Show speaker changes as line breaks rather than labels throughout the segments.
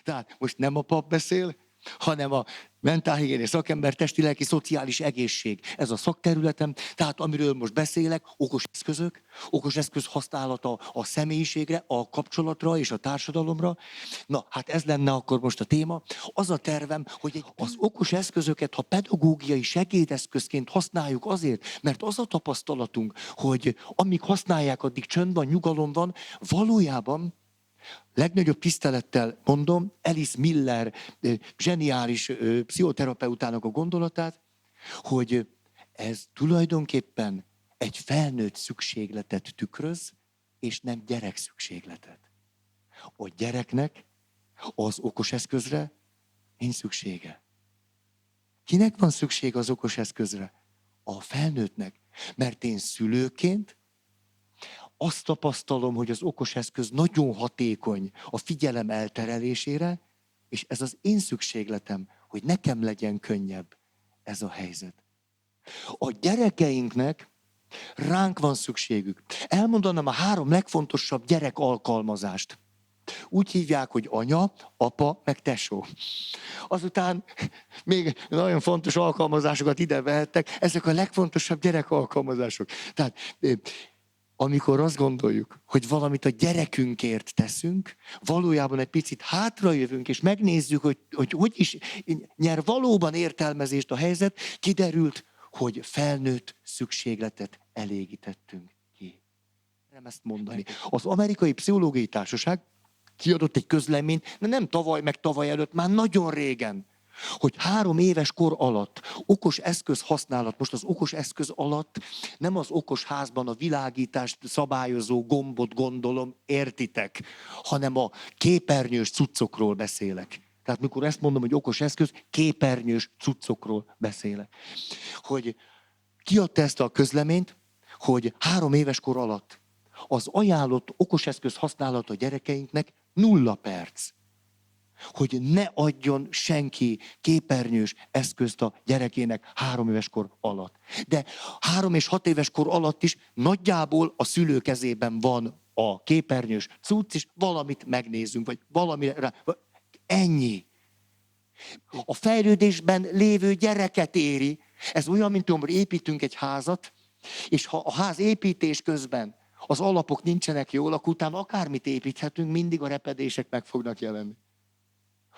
Tehát most nem a pap beszél, hanem a mentálhigiénész szakember, testi-lelki, szociális egészség. Ez a szakterületem. Tehát amiről most beszélek, okos eszköz használata a személyiségre, a kapcsolatra és a társadalomra. Na, hát ez lenne akkor most a téma. Az a tervem, hogy az okos eszközöket, ha pedagógiai segédeszközként használjuk azért, mert az a tapasztalatunk, hogy amíg használják, addig csönd van, nyugalom van, valójában legnagyobb tisztelettel mondom, Alice Miller zseniális pszichoterapeutának a gondolatát, hogy ez tulajdonképpen egy felnőtt szükségletet tükröz, és nem gyerek szükségletet. A gyereknek az okos eszközre nincs szüksége. Kinek van szükség az okos eszközre? A felnőttnek. Mert én szülőként azt tapasztalom, hogy az okos eszköz nagyon hatékony a figyelem elterelésére, és ez az én szükségletem, hogy nekem legyen könnyebb ez a helyzet. A gyerekeinknek ránk van szükségük. Elmondanám a 3 legfontosabb gyerek alkalmazást. Úgy hívják, hogy anya, apa, meg tesó. Azután még nagyon fontos alkalmazásokat ide vehettek, ezek a legfontosabb gyerek alkalmazások. Tehát amikor azt gondoljuk, hogy valamit a gyerekünkért teszünk, valójában egy picit hátrajövünk, és megnézzük, hogy is nyer valóban értelmezést a helyzet, kiderült, hogy felnőtt szükségletet elégítettünk ki. Nem ezt mondani. Az Amerikai Pszichológiai Társaság kiadott egy közleményt, de nem tavaly, meg tavaly előtt, már nagyon régen, hogy 3 éves kor alatt okos eszköz használat, most az okos eszköz alatt nem az okos házban a világítást szabályozó gombot gondolom, értitek, hanem a képernyős cuccokról beszélek. Tehát mikor ezt mondom, hogy okos eszköz, képernyős cuccokról beszélek. Hogy kiadta ezt a közleményt, hogy 3 éves kor alatt az ajánlott okos eszköz használata a gyerekeinknek 0 perc. Hogy ne adjon senki képernyős eszközt a gyerekének 3 éves kor alatt. De 3 és 6 éves kor alatt is nagyjából a szülő kezében van a képernyős cucc, és valamit megnézzünk, vagy valamire. Ennyi. A fejlődésben lévő gyereket éri. Ez olyan, mint amikor építünk egy házat, és ha a ház építés közben az alapok nincsenek jól, akkor utána akármit építhetünk, mindig a repedések meg fognak jelenni.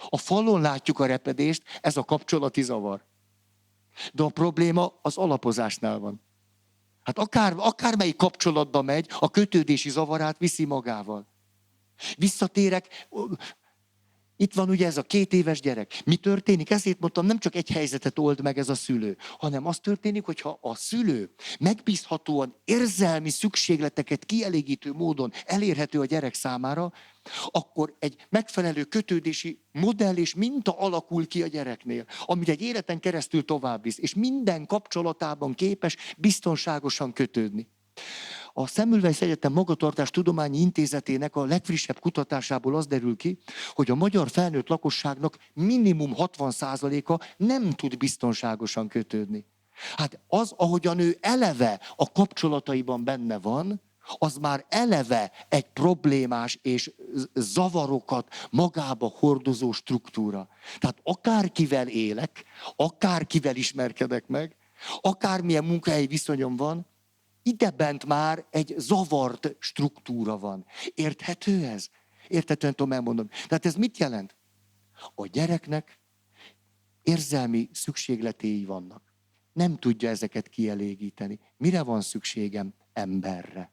A falon látjuk a repedést, ez a kapcsolati zavar. De a probléma az alapozásnál van. Hát akármelyik kapcsolatba megy, a kötődési zavarát viszi magával. Visszatérek, itt van ugye ez a 2 éves gyerek. Mi történik? Ezért mondtam, nem csak egy helyzetet old meg ez a szülő, hanem az történik, hogyha a szülő megbízhatóan érzelmi szükségleteket kielégítő módon elérhető a gyerek számára, akkor egy megfelelő kötődési modell és minta alakul ki a gyereknél, amit egy életen keresztül tovább visz, és minden kapcsolatában képes biztonságosan kötődni. A Semmelweis Egyetem Magatartás Tudományi Intézetének a legfrissebb kutatásából az derül ki, hogy a magyar felnőtt lakosságnak minimum 60%-a nem tud biztonságosan kötődni. Hát az, ahogyan ő eleve a kapcsolataiban benne van, az már eleve egy problémás és zavarokat magába hordozó struktúra. Tehát akárkivel élek, akárkivel ismerkedek meg, akármilyen munkahelyi viszonyom van, idebent már egy zavart struktúra van. Érthető ez? Érthetően tudom elmondani. Tehát ez mit jelent? A gyereknek érzelmi szükségletei vannak. Nem tudja ezeket kielégíteni. Mire van szükségem? Emberre.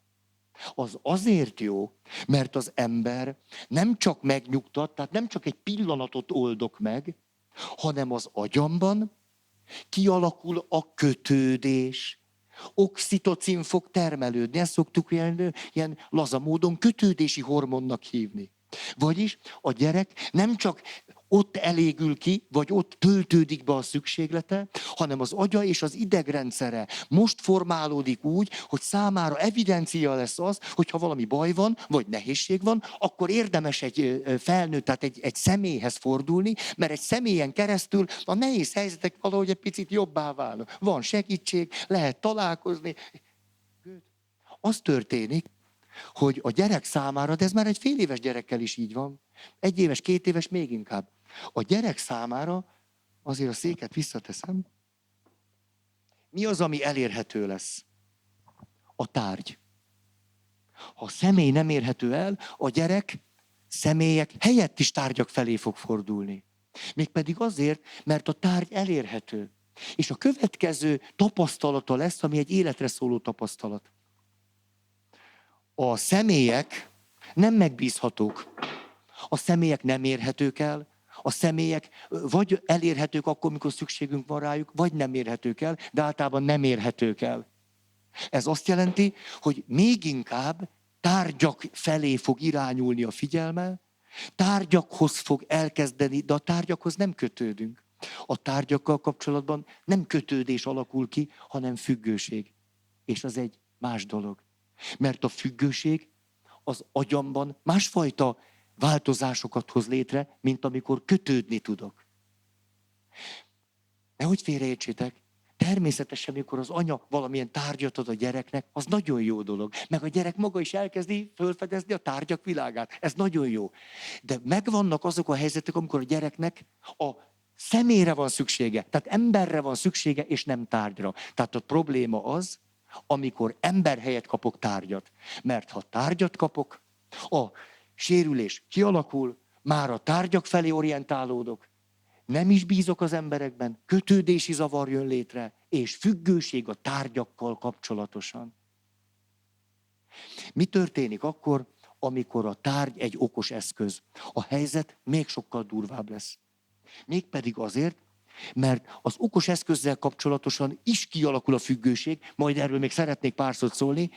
Az azért jó, mert az ember nem csak megnyugtat, tehát nem csak egy pillanatot oldok meg, hanem az agyamban kialakul a kötődés. Oxitocin fog termelődni, ezt szoktuk ilyen laza módon kötődési hormonnak hívni. Vagyis a gyerek nem csak ott elégül ki, vagy ott töltődik be a szükséglete, hanem az agya és az idegrendszere most formálódik úgy, hogy számára evidencia lesz az, hogyha valami baj van, vagy nehézség van, akkor érdemes egy felnőtt, tehát egy személyhez fordulni, mert egy személyen keresztül a nehéz helyzetek valahogy egy picit jobbá válnak. Van segítség, lehet találkozni. Az történik, hogy a gyerek számára, de ez már egy fél éves gyerekkel is így van, 1 éves, 2 éves még inkább. A gyerek számára, azért a széket visszateszem, mi az, ami elérhető lesz? A tárgy. Ha a személy nem érhető el, a gyerek személyek helyett is tárgyak felé fog fordulni. Mégpedig azért, mert a tárgy elérhető. És a következő tapasztalata lesz, ami egy életre szóló tapasztalat. A személyek nem megbízhatók. A személyek nem érhetők el. A személyek vagy elérhetők akkor, amikor szükségünk van rájuk, vagy nem érhetők el, de általában nem érhetők el. Ez azt jelenti, hogy még inkább tárgyak felé fog irányulni a figyelme, tárgyakhoz fog elkezdeni, de a tárgyakhoz nem kötődünk. A tárgyakkal kapcsolatban nem kötődés alakul ki, hanem függőség. És az egy más dolog. Mert a függőség az agyamban másfajta változásokat hoz létre, mint amikor kötődni tudok. Nehogy félreértsétek, természetesen, amikor az anya valamilyen tárgyat ad a gyereknek, az nagyon jó dolog. Meg a gyerek maga is elkezdi felfedezni a tárgyak világát. Ez nagyon jó. De megvannak azok a helyzetek, amikor a gyereknek a személyre van szüksége. Tehát emberre van szüksége, és nem tárgyra. Tehát a probléma az, amikor ember helyett kapok tárgyat. Mert ha tárgyat kapok, a sérülés kialakul, már a tárgyak felé orientálódok, nem is bízok az emberekben, kötődési zavar jön létre, és függőség a tárgyakkal kapcsolatosan. Mi történik akkor, amikor a tárgy egy okos eszköz? A helyzet még sokkal durvább lesz. Mégpedig azért, mert az okos eszközzel kapcsolatosan is kialakul a függőség, majd erről még szeretnék pár szót szólni,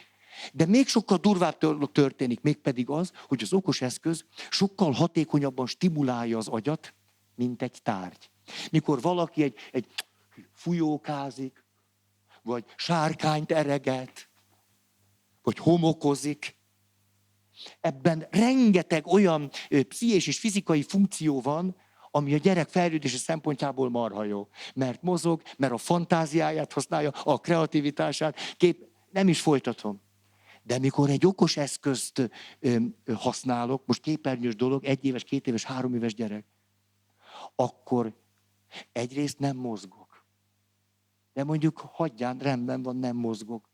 de még sokkal durvább történik, mégpedig az, hogy az okos eszköz sokkal hatékonyabban stimulálja az agyat, mint egy tárgy. Mikor valaki egy fújókázik, vagy sárkányt ereget, vagy homokozik, ebben rengeteg olyan pszichés és fizikai funkció van, ami a gyerek fejlődése szempontjából marha jó. Mert mozog, mert a fantáziáját használja, a kreativitását, nem is folytatom. De mikor egy okos eszközt használok, most képernyős dolog, 1 éves, 2 éves, 3 éves gyerek, akkor egyrészt nem mozgok. De mondjuk hagyján, rendben van, nem mozgok.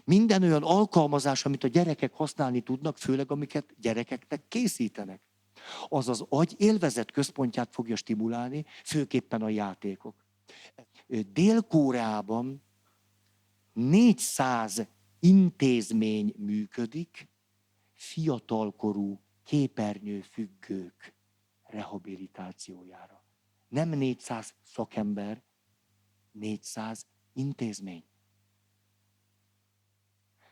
Minden olyan alkalmazás, amit a gyerekek használni tudnak, főleg amiket gyerekeknek készítenek, az az agy élvezet központját fogja stimulálni, főképpen a játékok. Dél-Koreában 400 intézmény működik fiatalkorú képernyőfüggők rehabilitációjára. Nem 400 szakember, 400 intézmény.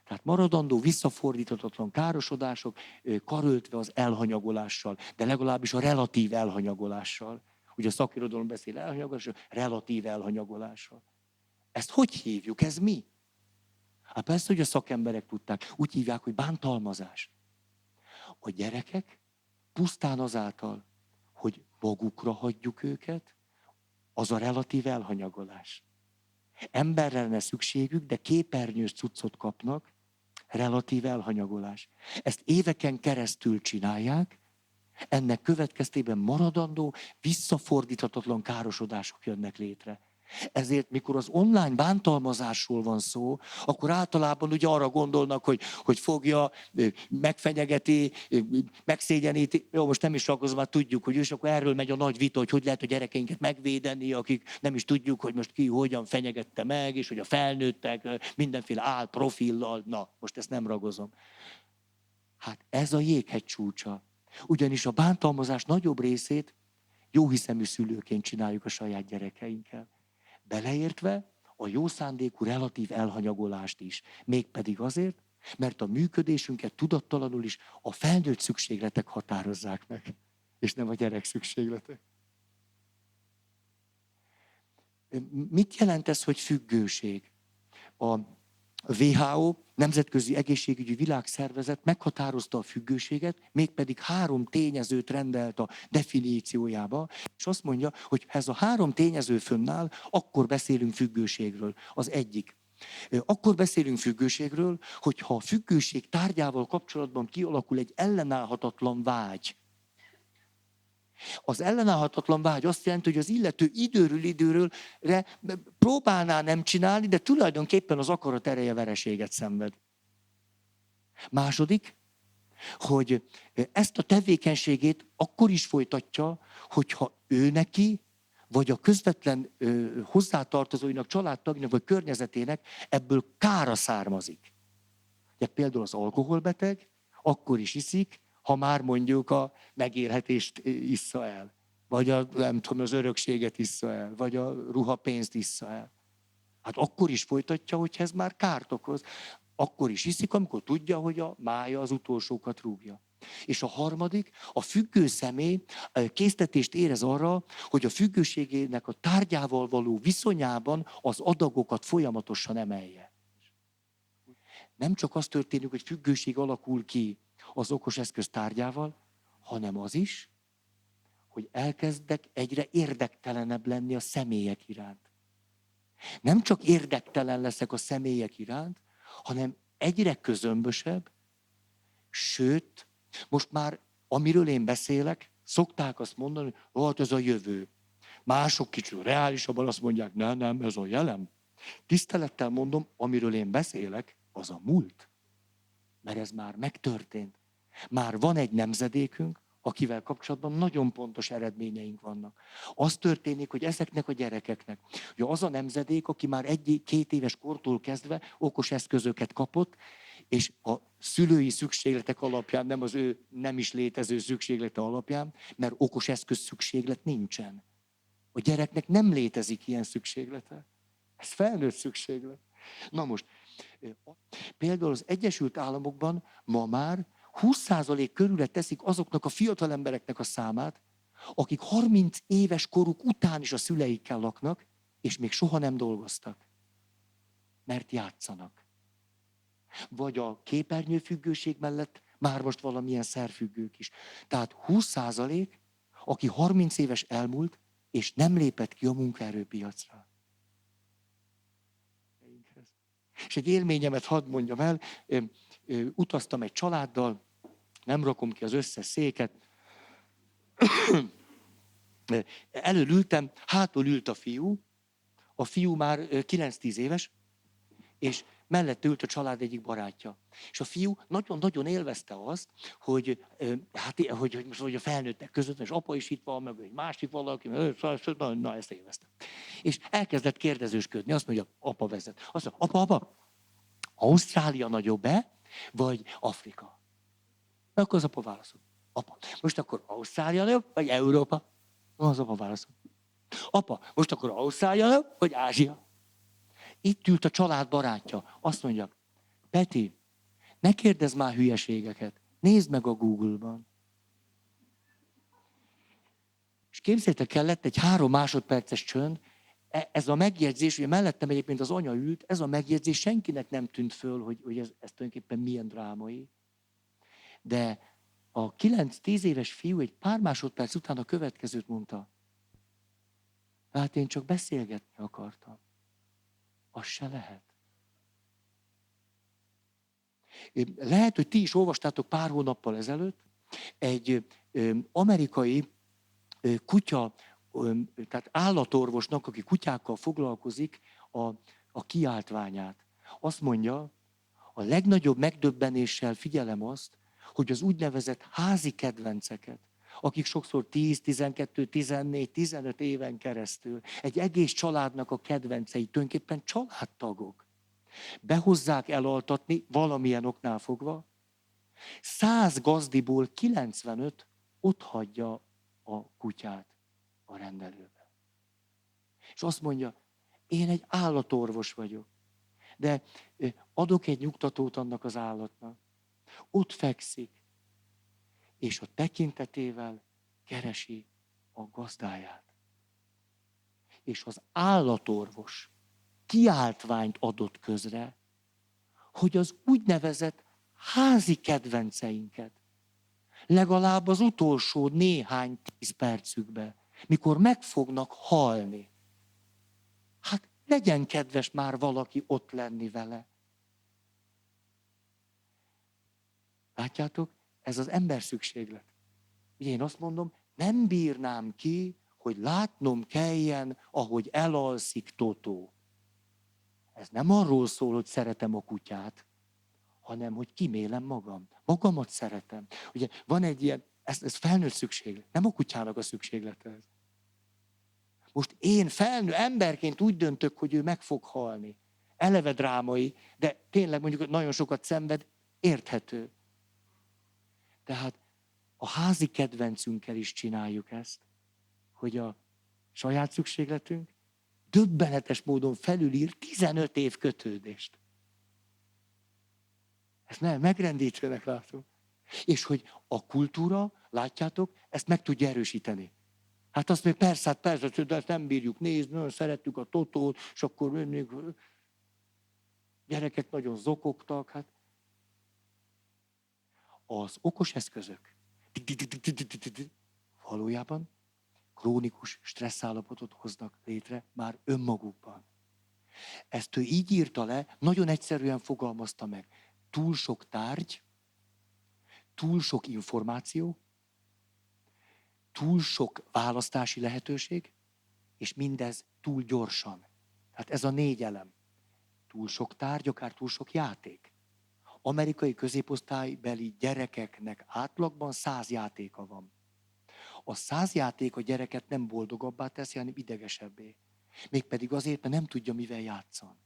Tehát maradandó, visszafordíthatatlan károsodások, karöltve az elhanyagolással, de legalábbis a relatív elhanyagolással. Ugye a szakirodalom beszél elhanyagolásról, relatív elhanyagolással. Ezt hogy hívjuk? Ez mi? Hát persze, hogy a szakemberek tudták. Úgy hívják, hogy bántalmazás. A gyerekek pusztán azáltal, hogy magukra hagyjuk őket, az a relatív elhanyagolás. Emberre lenne szükségük, de képernyős cuccot kapnak, relatív elhanyagolás. Ezt éveken keresztül csinálják, ennek következtében maradandó, visszafordíthatatlan károsodások jönnek létre. Ezért, mikor az online bántalmazásról van szó, akkor általában ugye arra gondolnak, hogy fogja, megfenyegeti, megszégyeníti. Jó, most nem is rakozom, már tudjuk, hogy és akkor erről megy a nagy vita, hogy lehet a gyerekeinket megvédeni, akik nem is tudjuk, hogy most ki hogyan fenyegette meg, és hogy a felnőttek mindenféle álprofillal. Na, most ezt nem ragozom. Hát ez a jéghegy csúcsa. Ugyanis a bántalmazás nagyobb részét jóhiszemű szülőként csináljuk a saját gyerekeinkkel. Beleértve a jó szándékú relatív elhanyagolást is. Mégpedig azért, mert a működésünket tudattalanul is a felnőtt szükségletek határozzák meg, és nem a gyerek szükségletek. Mit jelent ez, hogy függőség? A WHO, Nemzetközi Egészségügyi Világszervezet meghatározta a függőséget, mégpedig 3 tényezőt rendelt a definíciójába, és azt mondja, hogy ha ez a 3 tényező fönnáll, akkor beszélünk függőségről. Az egyik Akkor beszélünk függőségről, hogyha a függőség tárgyával kapcsolatban kialakul egy ellenállhatatlan vágy. Az ellenállhatatlan vágy azt jelenti, hogy az illető időről időről próbálná nem csinálni, de tulajdonképpen az akarat ereje vereséget szenved. Második, hogy ezt a tevékenységét akkor is folytatja, hogyha ő neki, vagy a közvetlen hozzátartozóinak, családtagnak, vagy környezetének ebből kára származik. De például az alkoholbeteg akkor is iszik, ha már mondjuk a megélhetést issza el. Vagy nem tudom, az örökséget issza el, vagy a ruhapénzt issza el. Hát akkor is folytatja, hogyha ez már kárt okoz. Akkor is iszik, amikor tudja, hogy a mája az utolsókat rúgja. És a harmadik, a függő személy késztetést érez arra, hogy a függőségének a tárgyával való viszonyában az adagokat folyamatosan emelje. Nem csak az történik, hogy függőség alakul ki az okos eszköz tárgyával, hanem az is, hogy elkezdek egyre érdektelenebb lenni a személyek iránt. Nem csak érdektelen leszek a személyek iránt, hanem egyre közömbösebb, sőt, most már amiről én beszélek, szokták azt mondani, hogy hát ez a jövő. Mások kicsit reálisabban azt mondják, nem, ez a jelen. Tisztelettel mondom, amiről én beszélek, az a múlt. Mert ez már megtörtént. Már van egy nemzedékünk, akivel kapcsolatban nagyon pontos eredményeink vannak. Az történik, hogy ezeknek a gyerekeknek, hogy az a nemzedék, aki már 1-2 éves kortól kezdve okos eszközöket kapott, és a szülői szükségletek alapján, nem az ő nem is létező szükséglete alapján, mert okos eszköz szükséglet nincsen. A gyereknek nem létezik ilyen szükséglete. Ez felnőtt szükséglet. Na most, például az Egyesült Államokban ma már 20% körülre teszik azoknak a fiatal embereknek a számát, akik 30 éves koruk után is a szüleikkel laknak, és még soha nem dolgoztak. Mert játszanak. Vagy a képernyőfüggőség mellett már most valamilyen szerfüggők is. Tehát 20%, aki 30 éves elmúlt, és nem lépett ki a munkaerőpiacra. És egy élményemet hadd mondjam el, utaztam egy családdal, nem rakom ki az összes széket, elől ültem, hátul ült a fiú már 9-10 éves, és mellette ült a család egyik barátja. És a fiú nagyon-nagyon élvezte azt, hogy a felnőttek között, és apa is itt van, meg egy másik valaki, na ezt élvezte. És elkezdett kérdezősködni, azt mondja, apa vezet. Azt mondja, apa, Ausztrália nagyobb-e, vagy Afrika? Akkor az apa válaszol. Apa, most akkor Ausztrália nagyobb, vagy Európa? Az apa válaszol. Apa, most akkor Ausztrália nagyobb, vagy Ázsia? Itt ült a család barátja. Azt mondja, Peti, ne kérdezz már hülyeségeket. Nézd meg a Google-ban. És képzeljétek el, lett egy 3 másodperces csönd. Ez a megjegyzés, ugye mellettem egyébként az anya ült, ez a megjegyzés senkinek nem tűnt föl, hogy ez tulajdonképpen milyen drámai. De a 9-10 éves fiú egy pár másodperc után a következőt mondta. Hát én csak beszélgetni akartam. Az se lehet. Lehet, hogy ti is olvastátok pár hónappal ezelőtt egy amerikai kutya, tehát állatorvosnak, aki kutyákkal foglalkozik, a kiáltványát. Azt mondja, a legnagyobb megdöbbenéssel figyelem azt, hogy az úgynevezett házi kedvenceket, akik sokszor 10, 12, 14, 15 éven keresztül egy egész családnak a kedvencei, tulajdonképpen családtagok, behozzák elaltatni valamilyen oknál fogva, 100 gazdiból 95 ott hagyja a kutyát a rendelőbe. És azt mondja, én egy állatorvos vagyok, de adok egy nyugtatót annak az állatnak. Ott fekszik, és a tekintetével keresi a gazdáját. És az állatorvos kiáltványt adott közre, hogy az úgynevezett házi kedvenceinket legalább az utolsó néhány 10 percükben, mikor meg fognak halni, hát Legyen kedves már valaki ott lenni vele. Látjátok? Ez az ember szükséglet. Ugye én azt mondom, nem bírnám ki, hogy látnom kelljen, ahogy elalszik Totó. Ez nem arról szól, hogy szeretem a kutyát, hanem hogy kimélem magam. Magamat szeretem. Ugye van egy ilyen, ez felnőtt szükséglet. Nem a kutyának a szükséglete ez. Most én felnőtt emberként úgy döntök, hogy ő meg fog halni. Eleve drámai, de tényleg mondjuk nagyon sokat szenved, érthető. Tehát a házi kedvencünkkel is csináljuk ezt, hogy a saját szükségletünk döbbenetes módon felülír 15 év kötődést. Ezt nem, megrendítőnek látom. És hogy a kultúra, látjátok, ezt meg tudja erősíteni. Hát azt még persze, de ezt nem bírjuk nézni, nagyon szerettük a Totót, és akkor mindig gyerekek nagyon zokogtak. Hát. Az okos eszközök valójában krónikus stresszállapotot hoznak létre már önmagukban. Ezt ő így írta le, nagyon egyszerűen fogalmazta meg. Túl sok tárgy, túl sok információ, túl sok választási lehetőség, és mindez túl gyorsan. Tehát ez a 4 elem. Túl sok tárgy, akár túl sok játék. Amerikai középosztálybeli gyerekeknek átlagban 100 játéka van. A 100 játék a gyereket nem boldogabbá teszi, hanem idegesebbé. Mégpedig azért, mert nem tudja, mivel játszan.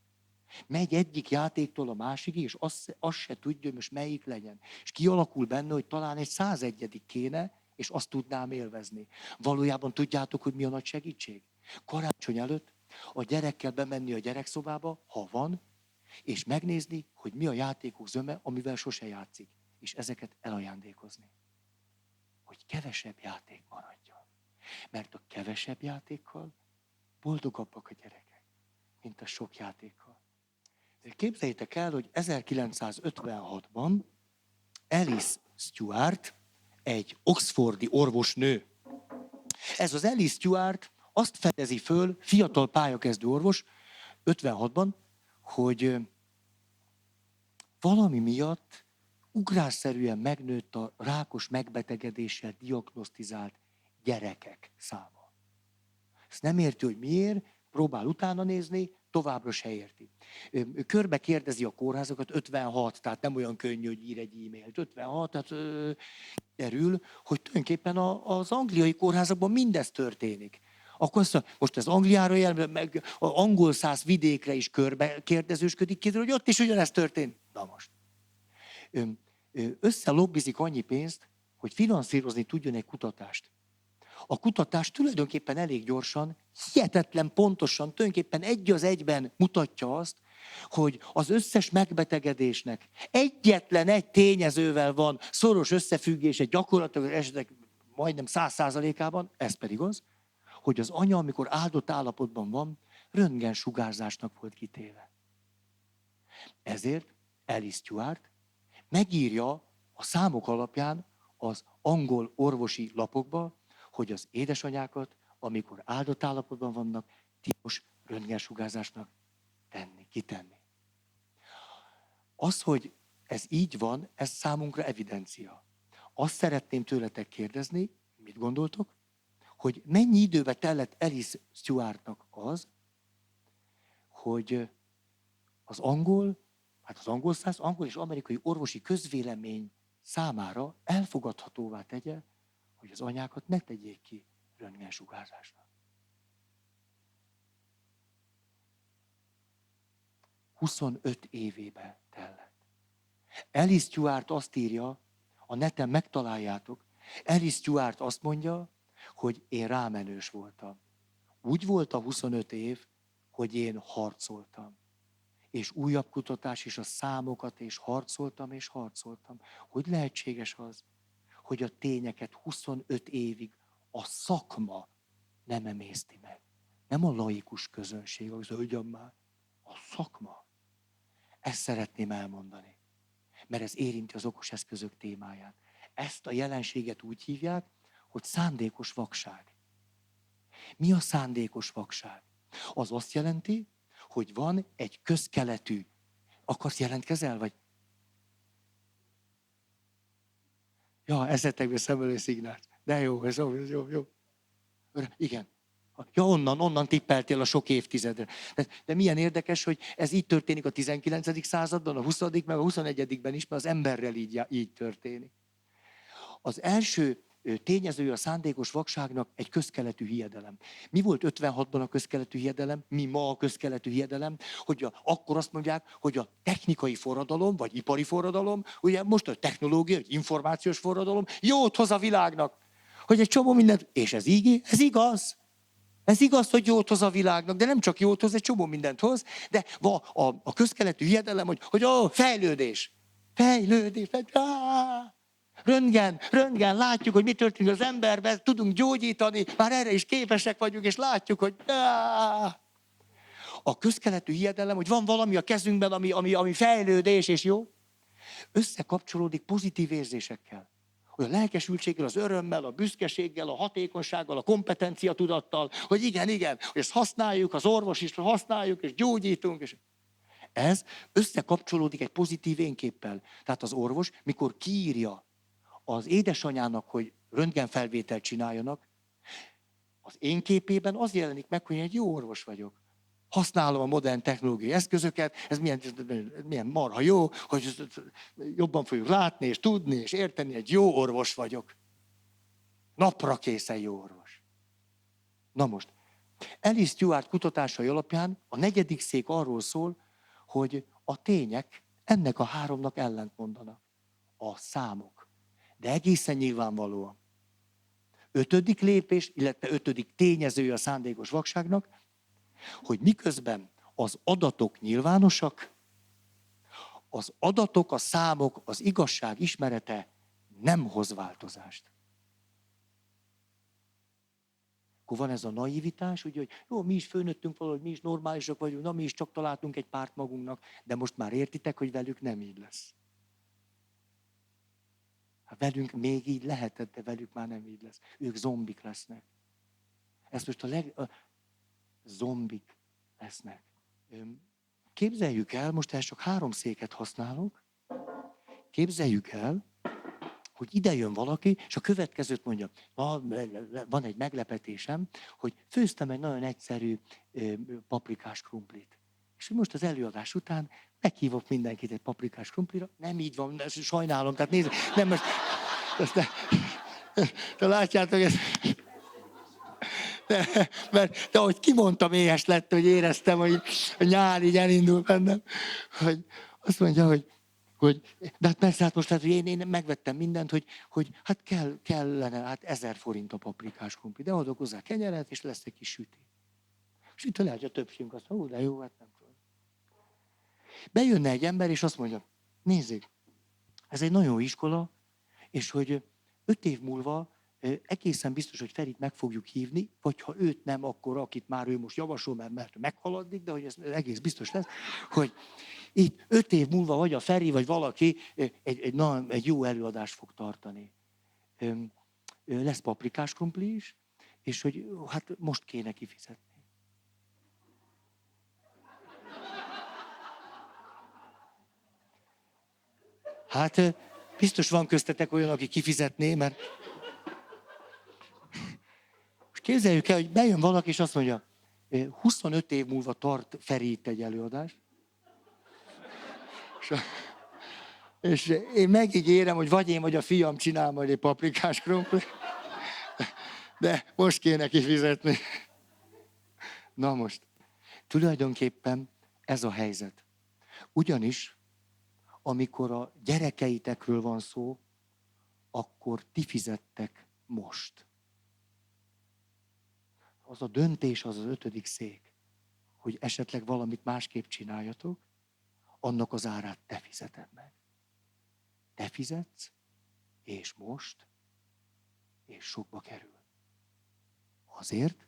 Megy egyik játéktól a másikig, és azt se tudja, hogy most melyik legyen. És kialakul benne, hogy talán egy 101. kéne, és azt tudnám élvezni. Valójában tudjátok, hogy mi a nagy segítség? Karácsony előtt a gyerekkel bemenni a gyerekszobába, ha van, és megnézni, hogy mi a játékok zöme, amivel sose játszik. És ezeket elajándékozni. Hogy kevesebb játék maradjon. Mert a kevesebb játékkal boldogabbak a gyerekek, mint a sok játékkal. Képzeljétek el, hogy 1956-ban Alice Stewart, egy oxfordi orvosnő. Ez az Alice Stewart azt fedezi föl, fiatal pályakezdő orvos, 56-ban, hogy valami miatt ugrásszerűen megnőtt a rákos megbetegedéssel diagnosztizált gyerekek száma. Ezt nem érti, hogy miért, próbál utána nézni, továbbra se érti. Körbe kérdezi a kórházakat, 56, tehát nem olyan könnyű, hogy ír egy e-mailt. 56, tehát derül, hogy tulajdonképpen az angliai kórházakban mindez történik. Akkor azt mondja, most az Angliára jel, meg az angol száz vidékre is körbe kérdezősködik, kiderül, hogy ott is ugyanezt történt. Na most. Összelobbizik annyi pénzt, hogy finanszírozni tudjon egy kutatást. A kutatás tulajdonképpen elég gyorsan, hihetetlen pontosan, tulajdonképpen egy az egyben mutatja azt, hogy az összes megbetegedésnek egyetlen egy tényezővel van szoros összefüggése, gyakorlatilag az esetek majdnem 100%-ában, ez pedig az, hogy az anya, amikor áldott állapotban van, röntgensugárzásnak volt kitéve. Ezért Alice Stewart megírja a számok alapján az angol orvosi lapokba, hogy az édesanyákat, amikor áldott állapotban vannak, tilos röntgensugárzásnak kitenni. Az, hogy ez így van, ez számunkra evidencia. Azt szeretném tőletek kérdezni, mit gondoltok, hogy mennyi időbe tellett Alice Stewartnak az, hogy az angol és amerikai orvosi közvélemény számára elfogadhatóvá tegye, hogy az anyákat ne tegyék ki röntgensugárzásnak. 25 évébe tellett. Alice Stewart azt írja, a neten megtaláljátok, Alice Stewart azt mondja, hogy én rámenős voltam. Úgy volt a 25 év, hogy én harcoltam. És újabb kutatás is a számokat, és harcoltam. Hogy lehetséges az, hogy a tényeket 25 évig a szakma nem emészti meg. Nem a laikus közönség, az ugyan már, a szakma. Ezt szeretném elmondani, mert ez érinti az okos eszközök témáját. Ezt a jelenséget úgy hívják, hogy szándékos vakság. Mi a szándékos vakság? Az azt jelenti, hogy van egy közkeletű. Akarsz jelentkezel, vagy? Ja, eszetekbe szemölő szignált. De jó, ez jó. Igen. Ja, onnan tippeltél a sok évtizedre. De milyen érdekes, hogy ez így történik a 19. században, a 20. meg a 21. is, mert az emberrel így történik. Az első tényezője a szándékos vakságnak egy közkeletű hiedelem. Mi volt 56-ban a közkeletű hiedelem? Mi ma a közkeletű hiedelem? Hogy akkor azt mondják, hogy a technikai forradalom, vagy ipari forradalom, ugye most a technológia, vagy információs forradalom jót hoz a világnak. Hogy egy csomó mindent, és ez igaz. Ez igaz, hogy jót hoz a világnak, de nem csak jót hoz, egy csomó mindent hoz, de a közkeletű hiedelem, hogy fejlődés. Röntgen, látjuk, hogy mi történik az emberben, tudunk gyógyítani, már erre is képesek vagyunk, és látjuk, hogy a közkeletű hiedelem, hogy van valami a kezünkben, ami fejlődés és jó, összekapcsolódik pozitív érzésekkel. Hogy a lelkesültséggel, az örömmel, a büszkeséggel, a hatékonysággal, a kompetencia tudattal, hogy igen, hogy ezt használjuk, az orvos is használjuk, és gyógyítunk. És ez összekapcsolódik egy pozitív énképpel. Tehát az orvos, mikor kiírja az édesanyának, hogy röntgenfelvételt csináljanak, az én képében az jelenik meg, hogy én egy jó orvos vagyok. Használom a modern technológiai eszközöket, ez milyen marha jó, hogy jobban fogjuk látni, és tudni, és érteni, egy jó orvos vagyok. Napra készen jó orvos. Na most, Alice Stewart kutatásai alapján a 4. szék arról szól, hogy a tények ennek a 3-nak ellentmondanak. A számok. De egészen nyilvánvalóan. 5. lépés, illetve 5. tényezője a szándékos vakságnak, hogy miközben az adatok nyilvánosak, az adatok, a számok, az igazság ismerete nem hoz változást. Akkor van ez a naivitás, ugye, hogy jó, mi is fölnőttünk valahogy, mi is normálisak vagyunk, na mi is csak találtunk egy párt magunknak, de most már értitek, hogy velük nem így lesz. Hát velünk még így lehetett, de velük már nem így lesz. Ők zombik lesznek. Ez most zombik lesznek. Képzeljük el, most ezt csak 3 széket használok, képzeljük el, hogy ide jön valaki, és a következőt mondja, van egy meglepetésem, hogy főztem egy nagyon egyszerű paprikás krumplit. És most az előadás után meghívok mindenkit egy paprikás krumplira, nem így van, sajnálom, tehát nézd, nem most, te látjátok, ez... De ahogy kimondtam, éhes lett, hogy éreztem, hogy a nyár így elindul bennem, hogy azt mondja, hogy de hát persze, hát most hát, hogy én megvettem mindent, hogy hát kellene, hát 1000 forint a paprikás krumpli, de adok hozzá kenyeret, és lesz egy kis süti. Sütő lehet, hogy a többségünk azt mondja, de jó, hát nem tudom. Bejönne egy ember, és azt mondja, nézzék, ez egy nagyon jó iskola, és hogy 5 év múlva egészen biztos, hogy Ferit meg fogjuk hívni, vagy ha őt nem, akkor akit már ő most javasol, mert meghaladik, de hogy ez egész biztos lesz, hogy itt 5 év múlva vagy a Feri, vagy valaki egy jó előadást fog tartani. Lesz paprikás krumpli is, és hogy hát most kéne kifizetni. Hát biztos van köztetek olyan, aki kifizetné, mert... Most képzeljük el, hogy bejön valaki, és azt mondja, 25 év múlva tart Feri itt egy előadást. És én megígérem, hogy vagy én, vagy a fiam csinál majd egy paprikás krumplit. De most kéne kifizetni. Na most, tulajdonképpen ez a helyzet. Ugyanis, amikor a gyerekeitekről van szó, akkor ti fizettek most. Az a döntés, az 5. szék, hogy esetleg valamit másképp csináljatok, annak az árát te fizeted meg. Te fizetsz, és most, és sokba kerül. Azért,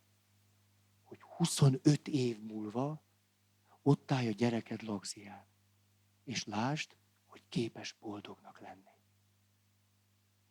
hogy 25 év múlva ott állj a gyereked lagzián, és lásd, hogy képes boldognak lenni.